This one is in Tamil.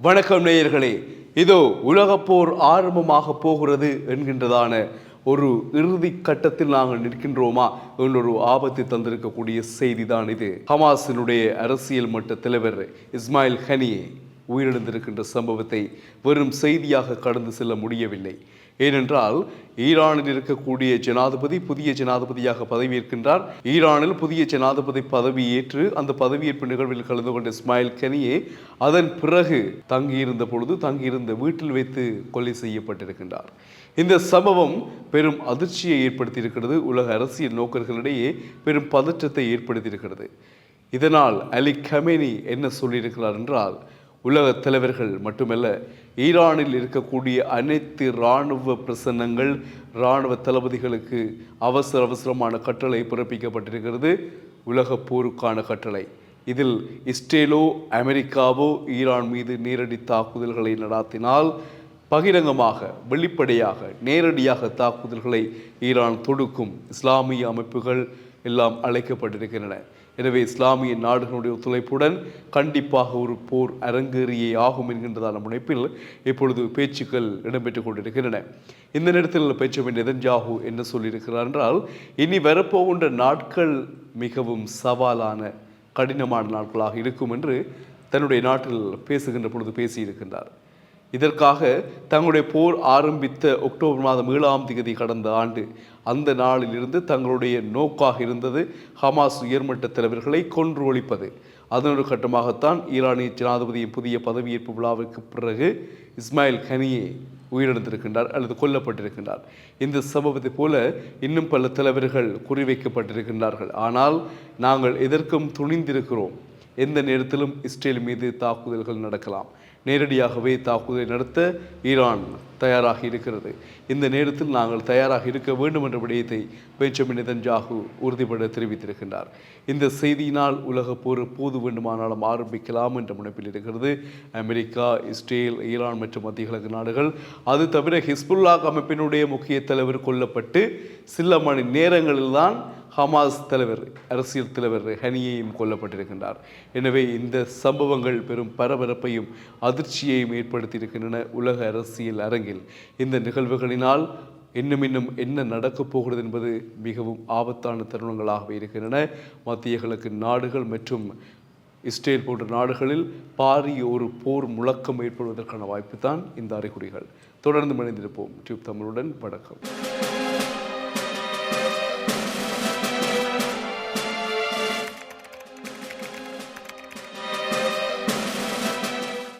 வணக்கம் நேயர்களே, இதோ உலகப்போர் ஆரம்பமாக போகிறது என்கின்றதான ஒரு இறுதி கட்டத்தில் நாங்கள் நிற்கின்றோமா என்றொரு ஆபத்தை தந்திருக்கக்கூடிய செய்தி தான் இது. ஹமாஸினுடைய அரசியல் மட்ட தலைவர் இஸ்மாயில் ஹனியே உயிரிழந்திருக்கின்ற சம்பவத்தை வெறும் செய்தியாக கடந்து செல்ல முடியவில்லை. ஏனென்றால் ஈரானில் இருக்கக்கூடிய ஜனாதிபதி புதிய ஜனாதிபதியாக பதவியேற்கின்றார். ஈரானில் புதிய ஜனாதிபதி பதவியேற்று அந்த பதவியேற்பு நிகழ்வில் கலந்து கொண்ட இஸ்மாயில் ஹனியே அதன் பிறகு தங்கியிருந்த வீட்டில் வைத்து கொலை செய்யப்பட்டிருக்கின்றார். இந்த சம்பவம் பெரும் அதிர்ச்சியை ஏற்படுத்தியிருக்கிறது. உலக அரசியல் நோக்கர்களிடையே பெரும் பதற்றத்தை ஏற்படுத்தியிருக்கிறது. இதனால் அலி கமேனி என்ன சொல்லியிருக்கிறார் என்றால், உலக தலைவர்கள் மட்டுமல்ல, ஈரானில் இருக்கக்கூடிய அனைத்து இராணுவ பிரசன்னங்கள், இராணுவ தளபதிகளுக்கு அவசரமான கட்டளை பிறப்பிக்கப்பட்டிருக்கிறது. உலக போருக்கான கட்டளை. இதில் இஸ்ரேலோ அமெரிக்காவோ ஈரான் மீது நேரடி தாக்குதல்களை நடாத்தினால் பகிரங்கமாக, வெளிப்படையாக, நேரடியாக தாக்குதல்களை ஈரான் தொடுக்கும். இஸ்லாமிய அமைப்புகள் எல்லாம் அழைக்கப்பட்டிருக்கின்றன. எனவே இஸ்லாமிய நாடுகளுடைய ஒத்துழைப்புடன் கண்டிப்பாக ஒரு போர் அரங்கேறியே ஆகும் என்கின்றதான முனைப்பில் இப்பொழுது பேச்சுக்கள் இடம்பெற்றுக் கொண்டிருக்கின்றன. இந்த நேரத்தில் பெஞ்சமின் நெதன்யாஹூ என்ன சொல்லியிருக்கிறார் என்றால், இனி வரப்போகின்ற நாட்கள் மிகவும் சவாலான, கடினமான நாட்களாக இருக்கும் என்று தன்னுடைய நாட்டில் பேசுகின்ற பொழுது பேசியிருக்கின்றார். இதற்காக தங்களுடைய போர் ஆரம்பித்த அக்டோபர் மாதம் 7ஆம் தேதி கடந்த ஆண்டு அந்த நாளிலிருந்து தங்களுடைய நோக்காக இருந்தது ஹமாஸ் உயர்மட்ட தலைவர்களை கொன்று ஒழிப்பது. அதனொரு கட்டமாகத்தான் ஈரானிய ஜனாதிபதியின் புதிய பதவியேற்பு விழாவிற்கு பிறகு இஸ்மாயில் ஹனியே உயிரிழந்திருக்கின்றார் அல்லது கொல்லப்பட்டிருக்கின்றார். இந்த சம்பவத்தை போல இன்னும் பல தலைவர்கள் குறிவைக்கப்பட்டிருக்கின்றார்கள். ஆனால் நாங்கள் எதற்கும் துணிந்திருக்கிறோம். எந்த நேரத்திலும் இஸ்ரேல் மீது தாக்குதல்கள் நடக்கலாம். நேரடியாகவே தாக்குதலை நடத்த ஈரான் தயாராக இருக்கிறது. இந்த நேரத்தில் நாங்கள் தயாராக இருக்க வேண்டும் என்ற விடயத்தை பெஞ்சமின் நெதன்யாஹூ உறுதிபட தெரிவித்திருக்கின்றார். இந்த செய்தியினால் உலக போர் எப்போது வேண்டுமானாலும் ஆரம்பிக்கலாம் என்ற முனைப்பில் இருக்கிறது அமெரிக்கா, இஸ்ரேல், ஈரான் மற்றும் மத்திய கிழக்கு நாடுகள். அது தவிர ஹிஸ்புல்லா அமைப்பினுடைய முக்கிய தலைவர் கொல்லப்பட்டு சில மணி நேரங்களில்தான் ஹமாஸ் தலைவர், அரசியல் தலைவர் ஹனியையும் கொல்லப்பட்டிருக்கின்றார். எனவே இந்த சம்பவங்கள் பெரும் பரபரப்பையும் அதிர்ச்சியையும் ஏற்படுத்தியிருக்கின்றன உலக அரசியல் அரங்கில். இந்த நிகழ்வுகளினால் இன்னும் என்ன நடக்கப் போகிறது என்பது மிகவும் ஆபத்தான தருணங்களாகவே இருக்கின்றன. மத்திய கிழக்கு நாடுகள் மற்றும் இஸ்ரேல் போன்ற நாடுகளில் பாரிய ஒரு போர் முழக்கம் ஏற்படுவதற்கான வாய்ப்பு தான் இந்த அறிகுறிகள். தொடர்ந்து மனிந்திருப்போம் டியூப் தமிழுடன். வணக்கம்.